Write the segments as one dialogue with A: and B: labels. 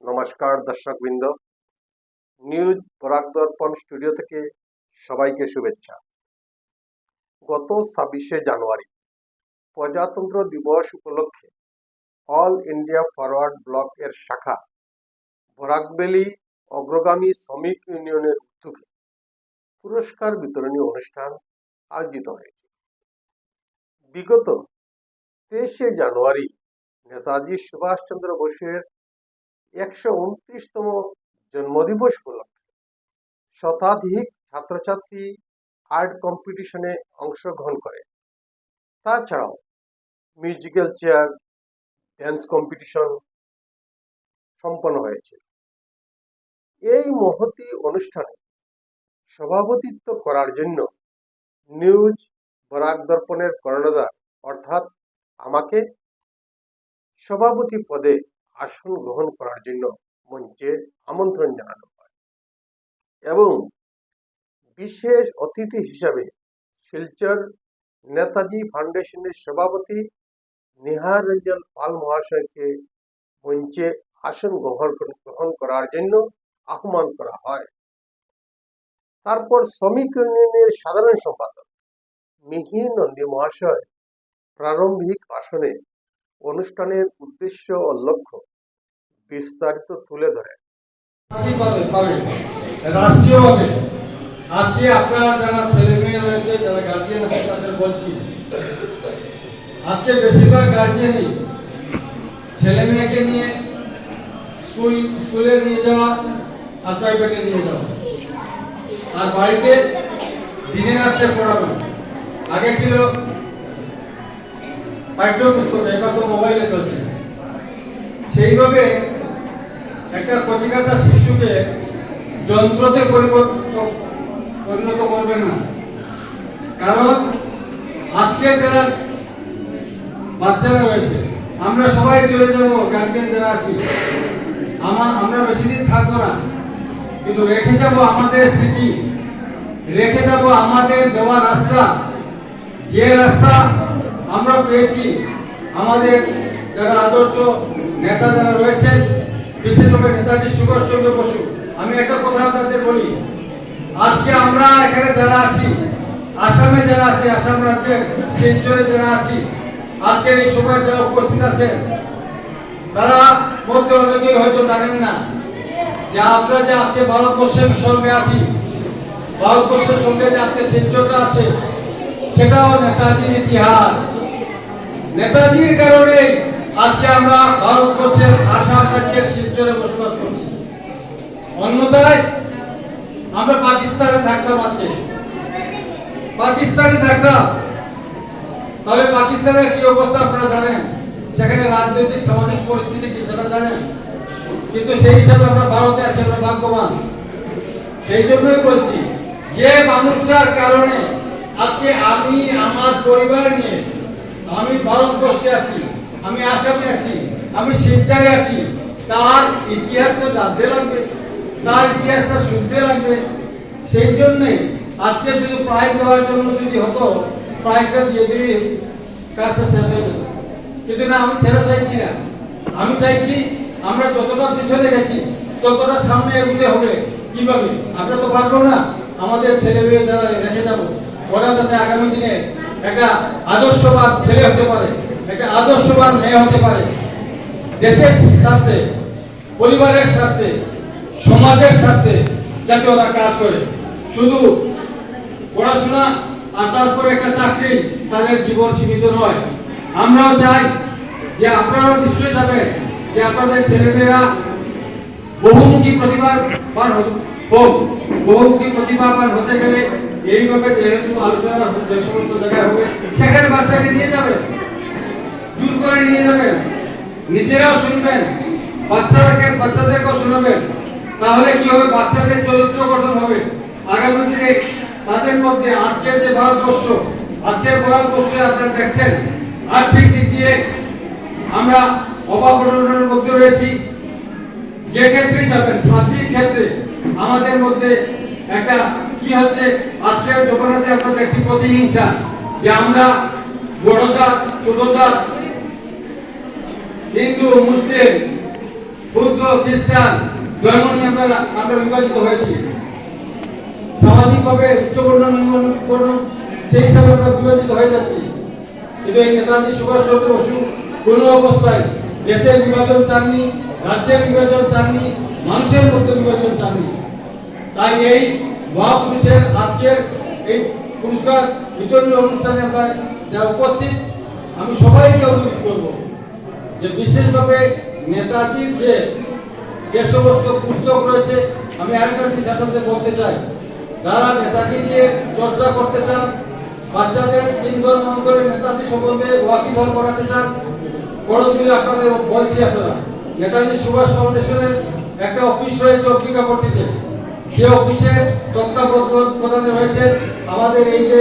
A: নমস্কার দর্শকবৃন্দ, নিউজ পরাগ দর্পণ স্টুডিও থেকে সবাইকে শুভেচ্ছা। গত 26শে জানুয়ারি প্রজাতন্ত্র দিবস উপলক্ষে অল ইন্ডিয়া ফরওয়ার্ড ব্লক এর শাখা বরাকভ্যালি অগ্রগামী শ্রমিক ইউনিয়নের উদ্যোগে পুরস্কার বিতরণী অনুষ্ঠান আয়োজিত হয়েছে। বিগত 23শে জানুয়ারি নেতাজি সুভাষচন্দ্র বোসের 129তম জন্মদিবস উপলক্ষে শতাধিক ছাত্রছাত্রী আর্ট কম্পিটিশনে অংশগ্রহণ করে। তাছাড়াও মিউজিক্যাল চেয়ার, ড্যান্স কম্পিটিশন সম্পন্ন হয়েছে। এই মহতী অনুষ্ঠানে সভাপতিত্ব করার জন্য নিউজ বরাক দর্পণের কর্ণধার অর্থাৎ আমাকে সভাপতি পদে আসন গ্রহণ করার জন্য মঞ্চে আমন্ত্রণ জানানো হয় এবং বিশেষ অতিথি হিসাবে শিলচর নেতাজি ফাউন্ডেশনের সভাপতি নিহার রঞ্জন পাল মহাশয়কে মঞ্চে আসন গ্রহণ করার জন্য আহ্বান করা হয়। তারপর শ্রমিক ইউনিয়নের সাধারণ সম্পাদক মিহির নন্দী মহাশয় প্রারম্ভিক ভাষণে অনুষ্ঠানের উদ্দেশ্য ও লক্ষ্য বিস্তারিত তুলে ধরেন।
B: রাষ্ট্রীয়ভাবে আজকে আপনারা যারা ছেলে মেয়ে রয়েছে, যারা গার্জিয়ান আছে তাদের বলছি, আজকে বেশিরভাগ গার্জিয়ানই ছেলে মেয়েকে নিয়ে স্কুলে নিয়ে যাওয়া আর প্রাইভেটে নিয়ে যাওয়া আর বাড়িতে দিনে রাত্রে পড়ানো। আগে ছিল পাঠ্যপুস্তক, এবার তো মোবাইলে চলছে। সেইভাবে একটা কচিকাঁচা শিশুকে যন্ত্রতে পরিণত করবেন না, কারণ আজকে যারা বাচ্চারা রয়েছে, আমরা সবাই চলে যাব, গার্জিয়ান যারা আছি আমরা বেশি দিন থাকবো না, কিন্তু রেখে যাব আমাদের স্মৃতি, রেখে যাব আমাদের দেওয়া রাস্তা, যে রাস্তা আমরা পেয়েছি। আমাদের যারা আদর্শ নেতা যারা রয়েছেন, বিশেষভাবে নেতাজি সুভাষচন্দ্র বসু। আমি একটা কথা আপনাদের বলি, আজকে আমরা এখানে যারা আছি, আসামে যারা আছি, আসাম রাজ্যের শিলচরে যারা আছি, আজকের এই সময় যারা উপস্থিত আছেন, তারা মধ্যে অনেকেই হয়তো জানেন না যে আমরা যে আজকে ভারতবর্ষের সঙ্গে আছি, ভারতবর্ষের সঙ্গে যে আজকে শিলচরটা আছে, সেটাও নেতাজির ইতিহাস। নেতাজির কারণে আজকে আমরা ভারতবর্ষের আসাম রাজ্যের শিলচরে বসবাস করছি। অন্যথায় আমরা পাকিস্তানে থাকতাম, আজকে পাকিস্তানে থাকতাম, তাহলে পাকিস্তানের কি অবস্থা আপনারা জানেন, সেখানে রাজনৈতিক সামাজিক পরিস্থিতি কি সেটা জানেন, কিন্তু সেই হিসাবে আমরা ভারতে আছি, আমরা ভাগ্যবান। সেই জন্যই বলছি যে মানুষটার কারণে আজকে আমি আমার পরিবার নিয়ে আমি ভারতবর্ষে আছি, আমি আসামে আছি, আমি শিলচরে আছি, তার ইতিহাসটা জানতে লাগবে, তার ইতিহাসটা শুনতে লাগবে। সেই জন্যই আজকে শুধু প্রাইজ দেওয়ার জন্য যদি হতো, প্রাইজটা দিয়ে দিলে কাজটা শেষ হয়ে যেত, কিন্তু না, আমি ছেড়ে চাইছি না। আমি চাইছি আমরা যতটা পিছনে গেছি ততটা সামনে এগোতে হবে। কিভাবে? আমরা তো পারবো না, আমাদের ছেলে মেয়ে যারা রেখে যাবো, ওরা যাতে আগামী দিনে একটা আদর্শবান ছেলে হতে পারে, একটা আদর্শবান মেয়ে হতে পারে, দেশের স্বার্থে, পরিবারের স্বার্থে, সমাজের স্বার্থে যাতে ওরা কাজ করে। শুধু পড়াশোনা আর তারপরে একটা চাকরি তাদের জীবন সীমিত নয়। আমরাও চাই যে আপনারাও নিশ্চয়ই যাবেন যে আপনাদের ছেলেমেয়েরা বহুমুখী প্রতিভাবান হোক। বহুমুখী প্রতিভাবান হতে গেলে এইভাবে যেহেতু আলোচনা যে সমস্ত জায়গায় হবে, সেখানে বাচ্চাকে নিয়ে যাবেন, জোর করে নিয়ে যাবেন, নিজেরাও শুনবেন, বাচ্চাদেরকেও শোনাবেন। তাহলে কি হবে? বাচ্চাদের চরিত্র গঠন হবে। আগামী দিনে তাদের মধ্যে আজকের যে ভারতবর্ষ, আজকের ভারতবর্ষে আপনারা দেখছেন আর্থিক দিক দিয়ে আমরা অভাবনের মধ্যে রয়েছি। যে ক্ষেত্রে যাবেন, সার্বিক ক্ষেত্রে আমাদের মধ্যে একটা কি হচ্ছে, আজকের জগন্নাথে আমরা দেখছি প্রতিহিংসা, যে আমরা বড় জাত, ছোট জাত, হিন্দু, মুসলিম, বুদ্ধ, খ্রিস্টান ধর্ম নিয়ে আমরা বিভাজিত হয়েছি। সামাজিকভাবে উচ্চবর্ণ নিম্নবর্ণ সেই হিসাবে আমরা বিভাজিত হয়ে যাচ্ছি। কিন্তু এই নেতাজি সুভাষচন্দ্র বসু কোন অবস্থায় দেশের বিভাজন চাননি, রাজ্যের বিভাজন চাননি, মানুষের মধ্যে বিভাজন চাননি। তাই এই মহাপুরুষের আজকের এই পুরস্কার বিতরণী অনুষ্ঠানে আমরা যারা উপস্থিত, আমি সবাইকে অনুরোধ করব যে বিশেষভাবে নেতাজির যে সমস্ত পুস্তক রয়েছে, আমি আরেকটা জিনিস আপনাদের বলতে চাই, যারা নেতাজি নিয়ে চর্চা করতে চান, বাচ্চাদের চিন্তন মন্থনে নেতাজি সম্বন্ধে ওয়াকিবহাল করাতে চান, করজোড়ে আপনাদের বলছি, আপনারা নেতাজি সুভাষ ফাউন্ডেশনের একটা অফিস রয়েছে অগ্নিকাপট্টিতে। যে অফিসের তত্ত্বাবধানে রয়েছে আমাদের এই যে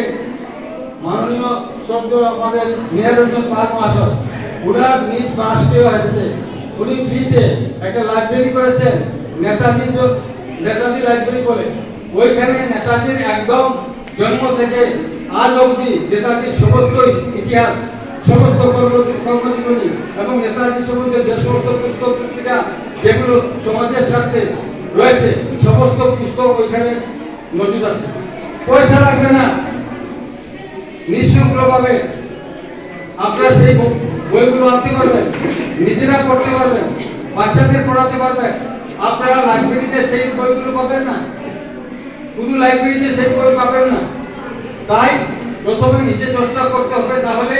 B: মাননীয় শব্দ আমাদের নিহারঞ্জন পাল মহাশয়, উনার নিজ রাষ্ট্রীয় হাতে উনি ফ্রিতে একটা লাইব্রেরি করেছেন, নেতাজি লাইব্রেরি বলে। ওইখানে নেতাজির একদম জন্ম থেকে আজ অবধি নেতাজির সমস্ত ইতিহাস, সমস্ত কর্মজীবনী এবং নেতাজি সম্বন্ধে যে সমস্ত পুস্তক পত্রিকা যেগুলো সমাজের স্বার্থে রয়েছে, সমস্ত পুস্তক ওইখানে মজুদ আছে। পয়সা লাগবে না, নিঃশুল্কভাবে আপনারা সেই বইগুলো আনতে পারবেন, নিজেরা পড়তে পারবেন, বাচ্চাদের পড়াতে পারবেন। আপনারা লাইব্রেরিতে সেই বইগুলো পাবেন না, শুধু লাইব্রেরিতে সেই বই পাবেন না। তাই প্রথমে নিজে চর্চা করতে হবে। তাহলে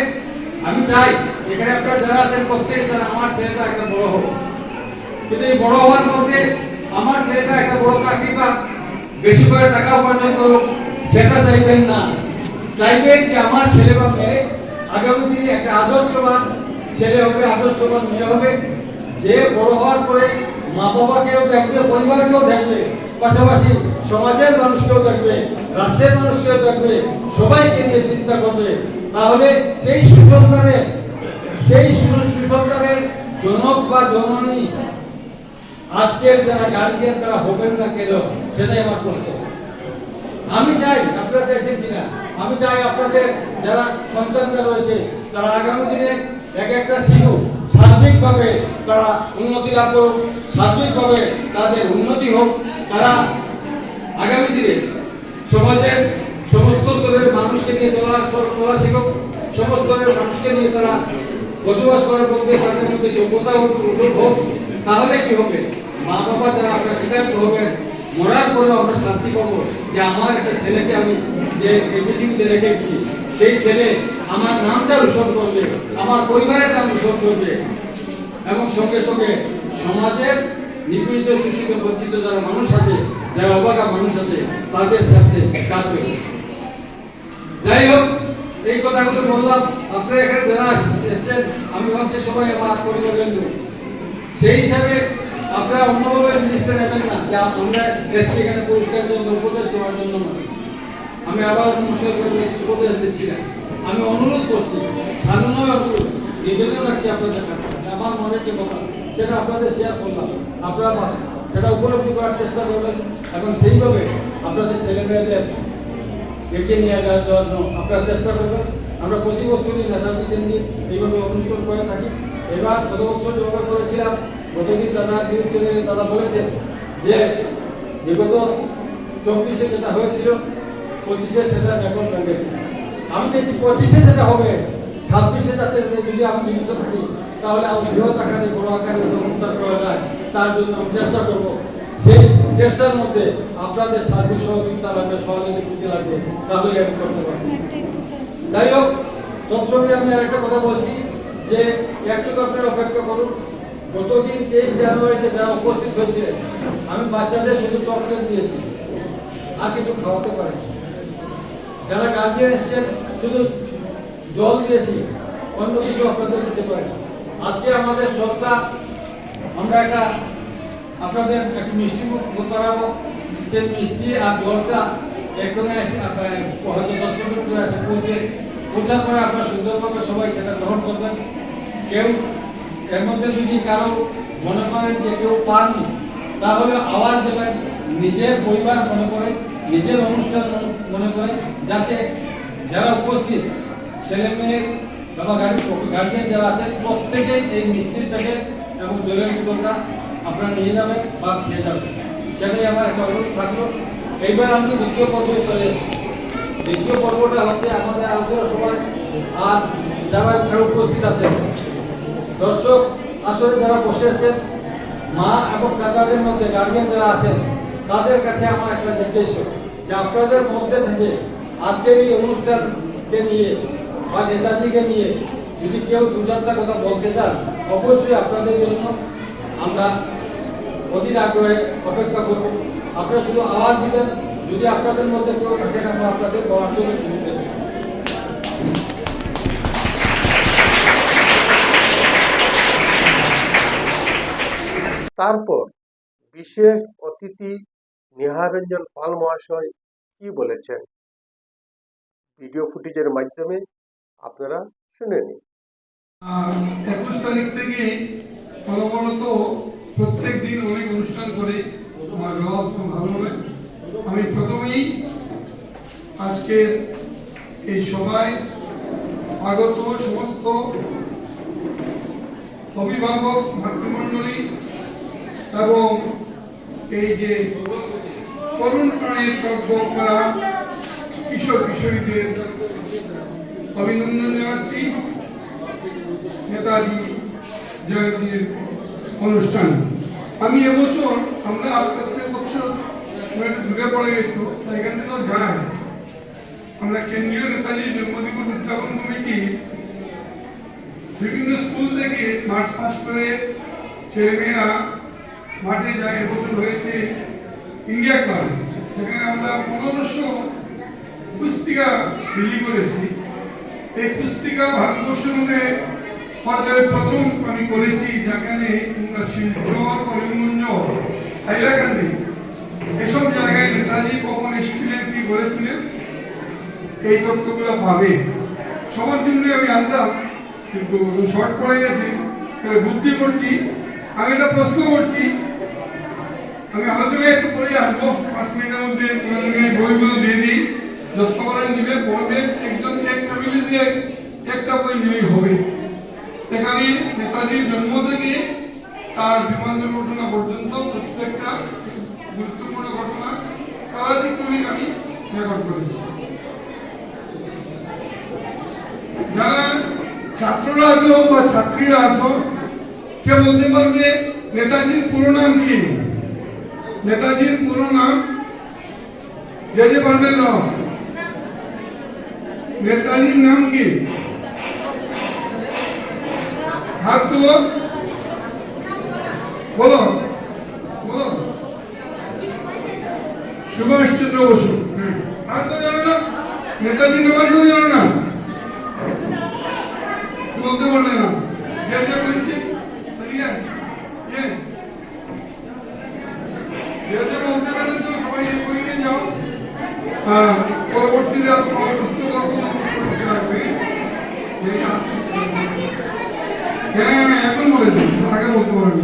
B: আমি চাই এখানে আপনারা যারা আছেন প্রত্যেকে তারা আমার ছেলেটা একটা বড় হোক, কিন্তু এই বড় হওয়ার মধ্যে আমার ছেলেটা একটা বড় চাকরি বা বেশি করে টাকা উপার্জন করুক সেটা চাইবেন না। চাইবেন যে আমার ছেলে বা মেয়ে আগামী দিনে একটা আদর্শবান ছেলে হবে, আদর্শবান মেয়ে হবে, যে বড় হওয়ার পরে মা বাবাকেও দেখবে, পরিবারকেও দেখবে, পাশাপাশি সমাজের মানুষকেও দেখবে, রাষ্ট্রের মানুষকেও দেখবে, সবাইকে নিয়ে চিন্তা করবে। তাহলে সেই সুসন্তানের জনক বা জননী আজকের যারা গার্জিয়ান তারা হবেন না কেন, সেটাই আমার প্রশ্ন। আমি চাই, আপনারা চাইছেন কিনা, আমি চাই আপনাদের যারা সন্তানরা রয়েছে তারা আগামী দিনে এক একটা শিশু সার্বিকভাবে তারা উন্নতি লাভ করুক, সার্বিকভাবে তাদের উন্নতি হোক, তারা আগামী দিনে সমাজের সমস্ত স্তরের মানুষকে নিয়ে চলা শিখুক, সমস্ত স্তরের মানুষকে নিয়ে তারা বসবাস করার মধ্যে তাদের মধ্যে যোগ্যতা হোক। তাহলে কি হবে, মা বাবা যারা আমরা কৃতজ্ঞ হবেন, মরার পরেও আমরা শান্তি পাবো যে আমার একটা ছেলেকে আমি যে পৃথিবীতে রেখে গেছি, সেই ছেলে আমার নামটা রোশন করবে, আমার পরিবারের নাম রোশন করবে, এবং সঙ্গে সঙ্গে সমাজের নিপীড়িত, শোষিত, বঞ্চিত যারা মানুষ আছে, যারা অবাকা মানুষ আছে, তাদের সাথে কাজ করবে। যাই হোক, এই কথাগুলো বললাম। আপনারা এখানে যারা এসছেন, আমি ভাবছি সবাই আমার পরিবারের লোক, সেই হিসাবে আপনারা অন্যভাবে জিনিসটা নেবেন না যে আমরা দেশকে এখানে পুরস্কারের জন্য উপদেশ দেওয়ার জন্য নয়। আমি আবার নমস্কার করে বলছি, উপদেশ দিচ্ছি না, আমি অনুরোধ করছি, সাধারণ অনুরোধ নিবেদন রাখছি আপনাদের কাছে। আমার মনের যে কথা সেটা আপনাদের শেয়ার করলাম, আপনারা সেটা উপলব্ধি করার চেষ্টা করবেন এবং সেইভাবে আপনাদের ছেলে মেয়েদের এগিয়ে নিয়ে যাওয়ার জন্য আপনারা চেষ্টা করবেন। আমরা প্রতি বছরই নেতাজি কেন্দ্রিক এইভাবে অনুষ্ঠান করে থাকি। এবার গত বছর যেভাবে করেছিলাম, গতদিন দাদা নিউজ চ্যানেলে দাদা বলেছেন যে বিগত 24-এ যেটা হয়েছিল 25-এ সেটা রেকর্ড ভেঙেছে। আমি দেখছি 25-এ যেটা হবে 26-এ যাতে যদি আমি জীবিত থাকি তাহলে আমার বৃহৎ আকারে বড় আকারে অনুষ্ঠান করা যায়, তার জন্য আমি চেষ্টা করবো। সেই চেষ্টার মধ্যে আপনাদের সার্বিক সহযোগিতা লাগবে, সহযোগিতা লাগবে, তাহলেই আমি করতে পারবো। যাই হোক, তৎসঙ্গে আমি আরেকটা কথা বলছি যে একটু আপনারা অপেক্ষা করুন। গতদিন 23 জানুয়ারিতে যারা উপস্থিত হয়েছিলেন, আমি বাচ্চাদের শুধু চকলেট দিয়েছি, আর কিছু খাওয়াতে পারি। যারা গার্জিয়ান এসছেন শুধু জল দিয়েছি, অন্য কিছু আপনাদের দিতে পারি। আজকে আমাদের সংস্থা আমরা আপনাদের একটা মিষ্টি মুখ করাবো। সেই মিষ্টি আর জলটা এখানে হয়তো 10 কিলোমিটার আছে, পৌঁছার পরে আপনারা সুন্দরভাবে সবাই সেটা গ্রহণ করবেন। কেউ এর মধ্যে যদি কারো মনে করেন যে কেউ পাননি, তাহলে আওয়াজ দেবেন, নিজের পরিবার মনে করে, নিজের অনুষ্ঠান মনে করে, যাতে যারা উপস্থিত ছেলে মেয়ে বাবা গার্জিয়ান যারা আছেন প্রত্যেকেই এই মিষ্টির প্যাকেট এবং জলের বোতলটা আপনারা নিয়ে যাবেন বা খেয়ে যাবেন, সেটাই আমার একটা অনুরোধ থাকলো। এইবার আমি দ্বিতীয় পর্বে চলে এসেছি। দ্বিতীয় পর্বটা হচ্ছে আমাদের আলোচনা সভায় আর যারা এখানে উপস্থিত আছেন দর্শক আসলে যারা বসে আছেন, মা এবং দাদাদের মধ্যে গার্জিয়ান যারা আছেন, তাদের কাছে আমার একটা নির্দেশ যে আপনাদের মধ্যে থেকে আজকের এই অনুষ্ঠানকে নিয়ে বা নেতাজিকে নিয়ে যদি কেউ দু চারটা কথা বলতে চান, অবশ্যই আপনাদের জন্য আমরা অধীর আগ্রহে অপেক্ষা করব। আপনারা শুধু আওয়াজ দিবেন, যদি আপনাদের মধ্যে কেউ থাকেন আমরা আপনাদের বলার জন্য সুযোগ দিচ্ছি।
A: তারপর বিশেষ অতিথি নিহারঞ্জন পাল মহাশয় কি বলেছেন ভিডিও ফুটেজের মাধ্যমে আপনারা শুনে নিন।
C: 21 তারিখ থেকে অনবরত প্রত্যেক দিন অনেক অনুষ্ঠান করে আমার ব্যবহার খুব ভালো হয়। আমি প্রথমেই আজকের এই সভায় আগত সমস্ত অভিভাবক মাতৃমণ্ডলী এবং এই যে তরুণ প্রাণের প্রজ্ঞরা কিশোর কিশোরীদের অভিনন্দন জানাচ্ছি নেতাজি জয়ন্তীর অনুষ্ঠান। আমি এবছর আমরা প্রত্যেক বছর দূরে পড়ে গেছো, এখান থেকেও যায় আমরা কেন্দ্রীয় নেতাজি জন্মদিবস উদযাপন কমিটি বিভিন্ন স্কুল থেকে মার্চ পাস করে ছেলেমেয়েরা মাঠে যায়। এবছর হয়েছে ইন্ডিয়া ক্লাব, সেখানে আমরা 1500 পুস্তিকা বিলি করেছি। এই পুস্তিকা ভারতবর্ষের মধ্যে পর্যায়ে প্রথম আমি করেছি, যেখানে তোমরা শিলচর, করিমগঞ্জ, হাইলাকান্দি এসব জায়গায় নেতাজি কখন এসেছিলেন, কি বলেছিলেন, এই তথ্যগুলো পাবে। সবার জন্য আমি আনতাম, কিন্তু শর্ট পড়ে গেছে, বুদ্ধি করছি। আমি একটা প্রশ্ন করছি, আমি আলোচনায় একটু পরে আসবো, 5 মিনিটের মধ্যে বইগুলো দিয়ে দিই, যত করে নিবে পড়বে। একজন এক ফ্যামিলি দিয়ে একটা বই নিয়েই হবে। এখানে নেতাজির জন্ম থেকে তার বিমান দুর্ঘটনা পর্যন্ত প্রত্যেকটা গুরুত্বপূর্ণ ঘটনা কালাধিক্রমিক আমি রেকর্ড করেছি। যারা ছাত্ররা আছো বা ছাত্রীরা আছো, কে বলতে পারবে নেতাজির পুরো নাম কি? নেতাজির পুরো নাম যে পারবেন না, নেতাজির নাম কি? হাত তুলো, বলো বলো। সুভাষ চন্দ্র বসু। হাত তো জানো না? নেতাজি নাম তো জানো না? বলতে পারলে না? যে যে বলছি বলতে পারলে তো সবাই বই নিয়ে যাও। পরবর্তীতে প্রশ্ন করবো, রাখবে। হ্যাঁ, এখন বলেছি, আগে বলতে পারবে।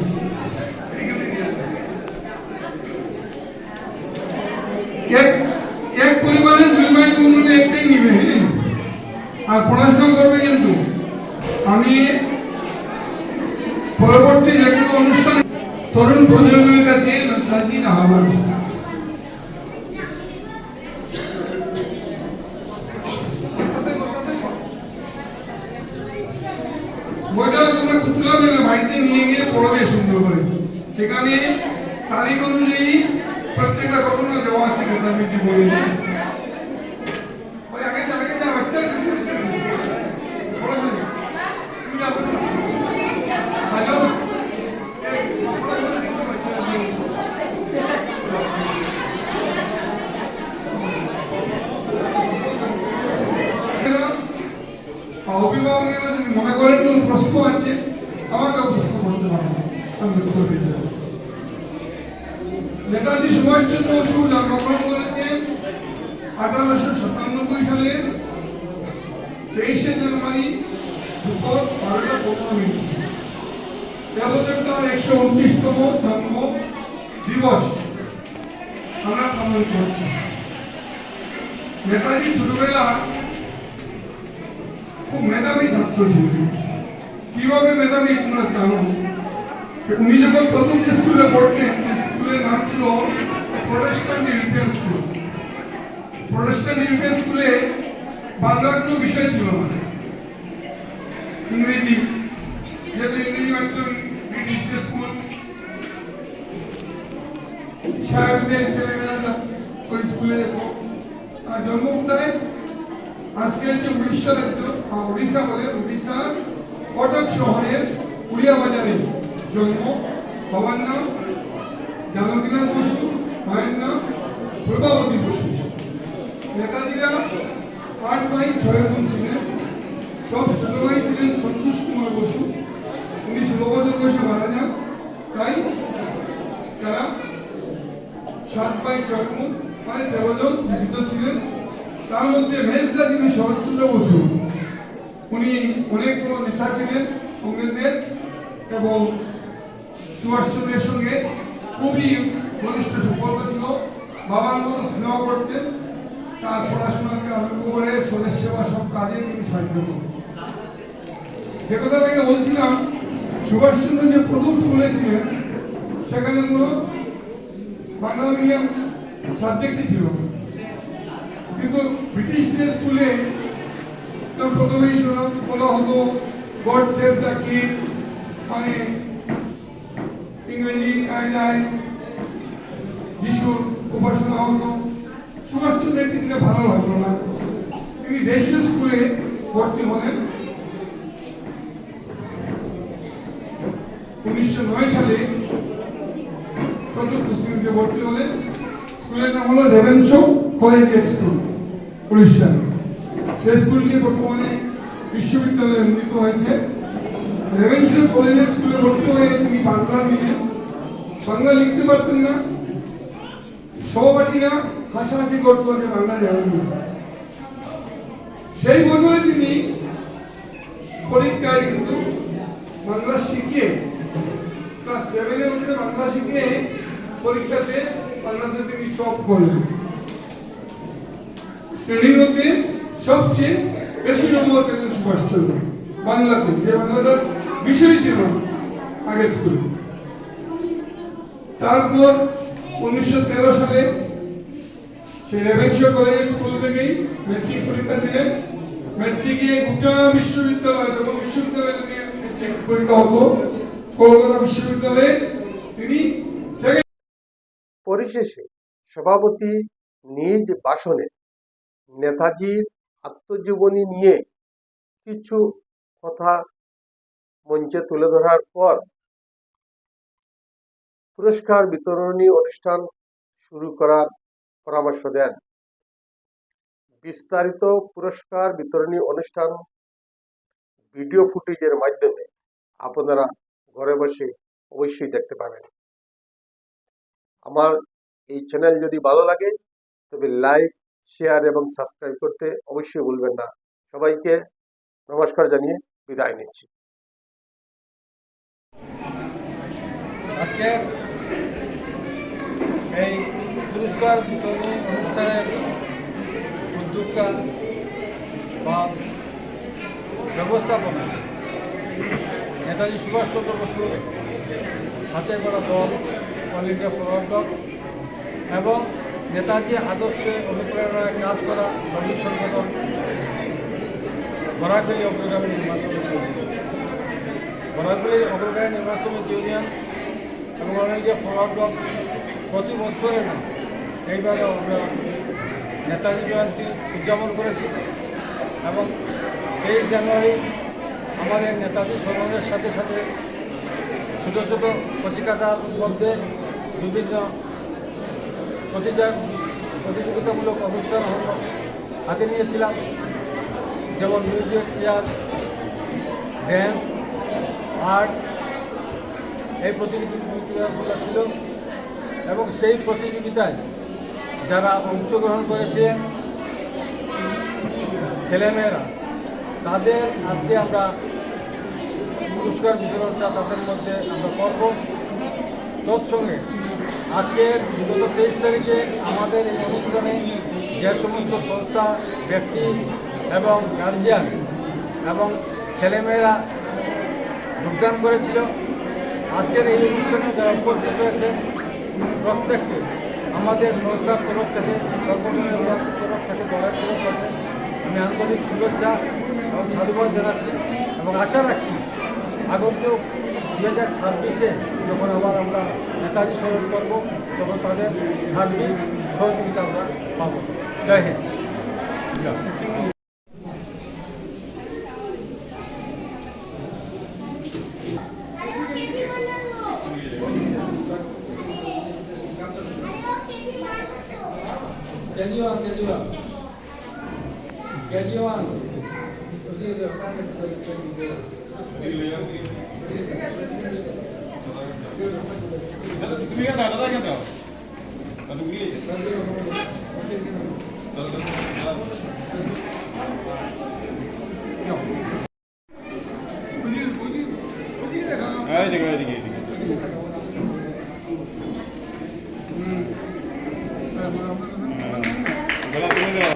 C: এক পরিবারের 2 ভাই বোন একটাই নিবে, হ্যাঁ, আর পড়াশোনা করবে। কিন্তু আমি পরবর্তী যে কোনো অনুষ্ঠান তরুণ প্রজন্মের কাছে নেতাজির আহ্বান। বইটা তোমরা খুচরা দেবে, বাড়িতে নিয়ে গিয়ে পড়বে সুন্দর করে। এখানে তারিখ অনুযায়ী প্রত্যেকটা ঘটনা দেওয়া আছে নেতাজি জীবনে। ওই আগে যা বাচ্চারা বেশি হচ্ছে অভিভাবকেরা যদি মনে করেন কোন প্রশ্ন আছে, আমাকেও প্রশ্ন করতে পারেন, আমি উত্তর দিতে পারি। নেতাজি সুভাষচন্দ্র বসু জন্মগ্রহণ করেছেন 1897 সালে 23শে জানুয়ারি দুপুর 12:15। এবছর তার 129তম জন্ম দিবস আমরা পালন করছি। নেতাজি ছোটবেলা খুব মেধাবী ছাত্র ছিলেন। কিভাবে মেধাবী তোমরা জানো, উনি যখন প্রথম যে স্কুলে পড়তেন, স্কুলের নাম ছিল Protestant European school. Protestant European স্কুলে বাংলার কোনো বিষয় ছিল না, ইংরেজি, যেহেতু ইংরেজি মাধ্যম ব্রিটিশদের স্কুল, সাহেবদের ছেলেমেয়েরা ওই স্কুলে যেত। আর জন্ম কোথায়? আজকের যে উড়িষ্যা রাজ্য, উড়িষ্যা বলে, উড়িষ্যা কটক শহরের উড়িয়া বাজারে জন্ম। বাবার নাম জানকীনাথ বসু, মায়ের নাম প্রভাবতী বসু। নেতাজিরা 8 ভাই 6 বোন ছিলেন। সব ছোট ভাই ছিলেন সন্তোষ কুমার বসু, উনি 16 বছর বয়সে মারা যান। তাই তারা 7 ভাই 6 বোন, মানে 13 জন জীবিত ছিলেন। তার মধ্যে মেজদা যিনি শরৎচন্দ্র বসু, উনি অনেক বড় নেতা ছিলেন কংগ্রেসের এবং সুভাষচন্দ্রের সঙ্গে খুবই ঘনিষ্ঠ সম্পর্ক ছিল। বাবার মতো স্নেহ করতেন। তার পড়াশোনাকে আরম্ভ করে স্বদেশ সেবা সব কাজে তিনি সাহায্য করতেন। যে কথা থেকে বলছিলাম, সুভাষচন্দ্র যে প্রথম স্কুলে ছিলেন সেখানে কোনো বাংলা মিডিয়াম সাবজেক্টই ছিল, কিন্তু ব্রিটিশদের স্কুলে প্রথমেই বলা হতো গড সেভ দ্য কিং, মানে ইংরেজি কায়দায় যিশুর উপাসনা হতো। সুভাষচন্দ্রের কিন্তু ভালো লাগলো না, তিনি দেশীয় স্কুলে ভর্তি হলেন। 1909 সালে চতুর্থ শ্রেণীতে ভর্তি হলেন। স্কুলের নাম হলো রেভেনশো কলেজিয়েট স্কুল, উড়িষ্যা। সেই স্কুলটি বর্তমানে বিশ্ববিদ্যালয়ে উন্নীত হয়েছে। রেভেনশো কলেজিয়েট স্কুলে ভর্তি হয়ে তিনি বাংলা নিলেন। বাংলা লিখতে পারতেন না, সহপাঠীরা হাসাহাসি করত যে বাংলা জানেন না। সেই বছরে তিনি পরীক্ষায় কিন্তু বাংলা শিখে, ক্লাস 7-এ উঠে বাংলা শিখে পরীক্ষাতে বাংলাতে তিনি টপ করলেন। শ্রেণীর মধ্যে সবচেয়ে বেশি নম্বর পেলেন সুভাষচন্দ্র বাংলাতে, যে বাংলাটার বিষয় ছিল আগের স্কুলে। তারপর 1913 সালে সেই রেভেনশো কলেজ স্কুল থেকেই ম্যাট্রিক পরীক্ষা দিলেন। ম্যাট্রিকে গোটা বিশ্ববিদ্যালয়, তখন বিশ্ববিদ্যালয়ে ম্যাট্রিক পরীক্ষা হতো, কলকাতা বিশ্ববিদ্যালয়ে তিনি
A: পরিশেষে সভাপতি নিজ ভাষণে নেতাজির আত্মজীবনী নিয়ে কিছু কথা মঞ্চে তুলে ধরার পর পুরস্কার বিতরণী অনুষ্ঠান শুরু করার পরামর্শ দেন। বিস্তারিত পুরস্কার বিতরণী অনুষ্ঠান ভিডিও ফুটেজের মাধ্যমে আপনারা ঘরে বসে অবশ্যই দেখতে পাবেন। আমার এই চ্যানেল যদি ভালো লাগে তবে লাইক, শেয়ার এবং সাবস্ক্রাইব করতে অবশ্যই ভুলবেন না। সবাইকে নমস্কার জানিয়ে বিদায় নিচ্ছি।
B: আজকে এই পুরস্কার বিতরণী অনুষ্ঠানের উদ্যোক্তা বা ব্যবস্থাপনা নেতাজি সুভাষচন্দ্র বসুর হাতে গড়া দল অল ইন্ডিয়া ফরওয়ার্ড ব্লক এবং নেতাজি আদর্শে অনুপ্রেরণায় কাজ করা শ্রমিক সংগঠন বরাকভ্যালি অগ্রগামী নির্মাণ সমিতি ইউনিয়ন, বরাকভ্যালি অগ্রগামী নির্মাণ সমিতি ইউনিয়ন এবং অল ইন্ডিয়া ফরওয়ার্ড ব্লক প্রতি বছরে না এইবারে আমরা নেতাজি জয়ন্তী উদযাপন করেছি এবং 23 জানুয়ারি আমাদের নেতাজি স্মরণের সাথে সাথে ছোটো ছোটো কচিকাটার মধ্যে বিভিন্ন প্রতিযোগিতামূলক অনুষ্ঠান হাতে নিয়েছিলাম, যেমন মিউজিক চেয়ার, ড্যান্স, আর্ট, এই প্রতিযোগিতাগুলো ছিল এবং সেই প্রতিযোগিতায় যারা অংশগ্রহণ করেছে ছেলেমেয়েরা, তাদের আজকে আমরা পুরস্কার বিতরণটা তাদের মধ্যে আমরা করব। তৎসঙ্গে আজকের বিগত 23 তারিখে আমাদের এই অনুষ্ঠানে যে সমস্ত সংস্থা, ব্যক্তি এবং গার্জিয়ান এবং ছেলেমেয়েরা যোগদান করেছিল
D: আজকের এই অনুষ্ঠানে যারা উপস্থিত রয়েছে প্রত্যেককে আমাদের সংস্থার তরফ থেকে, সংগঠনের তরফ থেকে, দলের তরফ থেকে আমি আন্তরিক শুভেচ্ছা এবং সাধুবাদ জানাচ্ছি এবং আশা রাখছি আগন্তুক 2026-এ যখন আবার আমরা নেতাজি স্মরণ করব তখন তাদের সার্বিক সহযোগিতা আমরা পাবো। জয় হিন্দ।
B: কেজিওয়ান
E: তুমি কেন দাদা কেন তুমি এইদিকে এইদিকে এইদিকে গলা তুমি দাও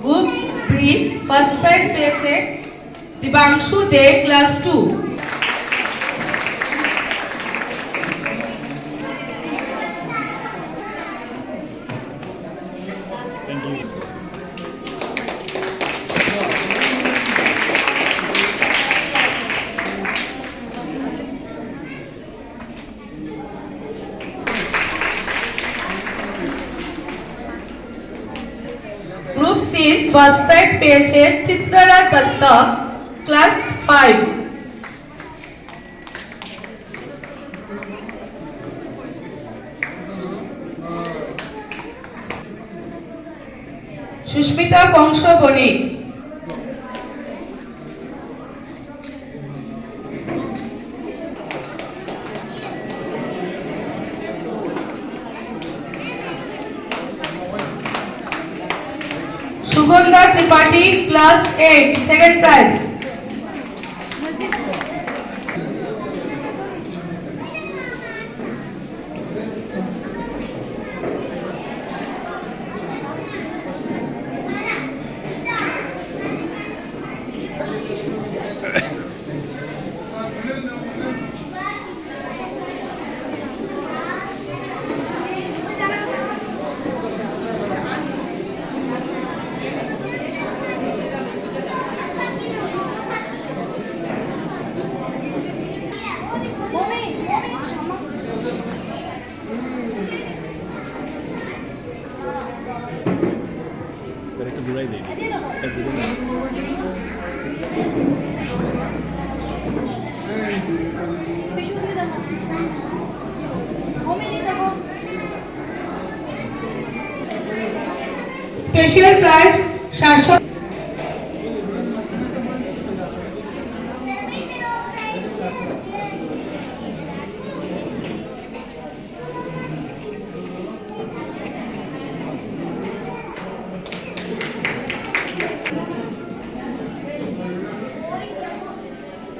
F: গ্রুপ বি ফার্স্ট প্রাইজ পেয়েছে Dibanshu De, class 2। Group C first prize পেয়েছে Chitra Dutta, class 5। Susmita Kansa Banik. Sugandha Tripathi, class 8, second prize. Special prize Shashwat.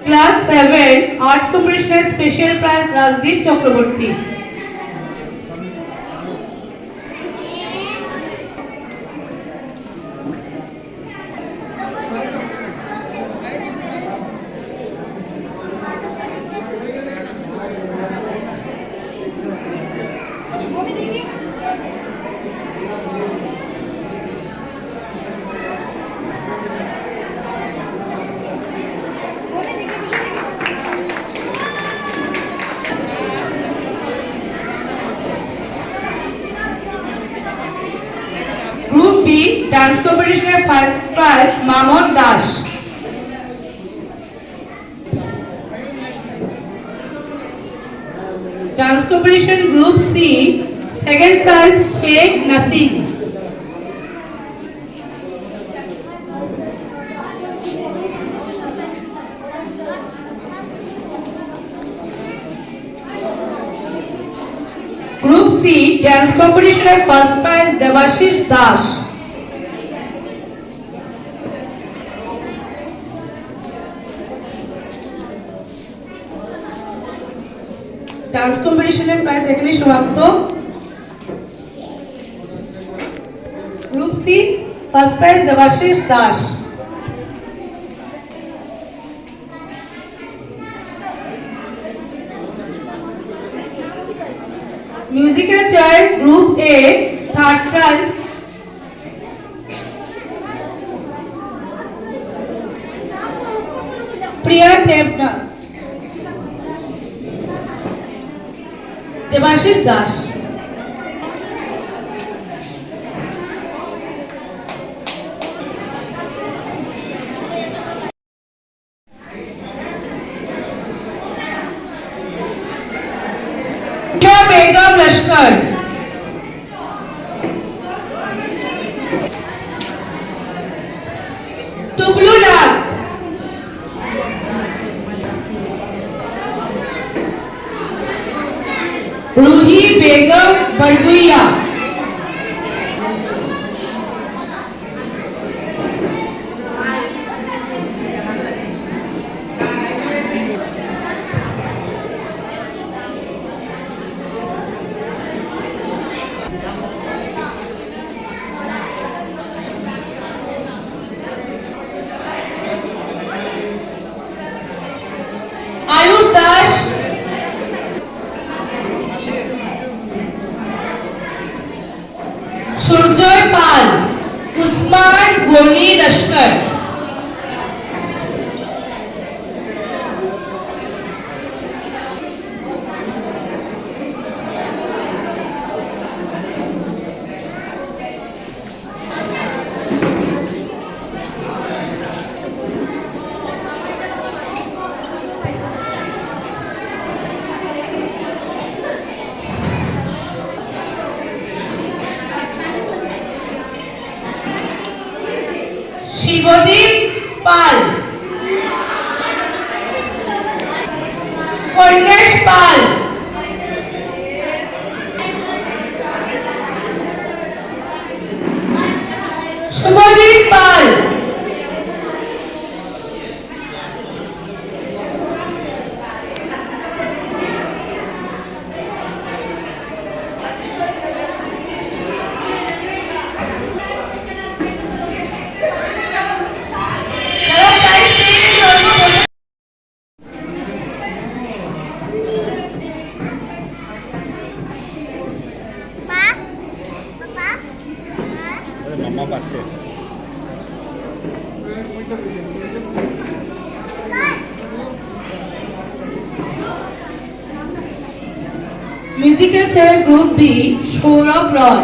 F: Class 7 art কম্পিটিশনের special prize Rajdeep Chakraborty. Group B dance কম্পিটিশনের first prize Mamon Das. Dance competition group C second prize Sheikh Nasim. C dance competition at first prize Devashish Das. Dance কম্পিটিশনের prize এখানে সমাপ্ত। Group C first prize Debashis Das. Musical chair group A third prize Priya Debnath. Debashis Das. Begum Laskar. Tuklu Nath. Ruhi Begum Baruiya. Ayush Das. Surjoy Pal. Usman Gani Laskar. Shibdeep Pal. কন্যাশ পাল। শুভদীপ পাল।
E: মামা পাচ্ছে
F: musical chair group B Sourav রয়।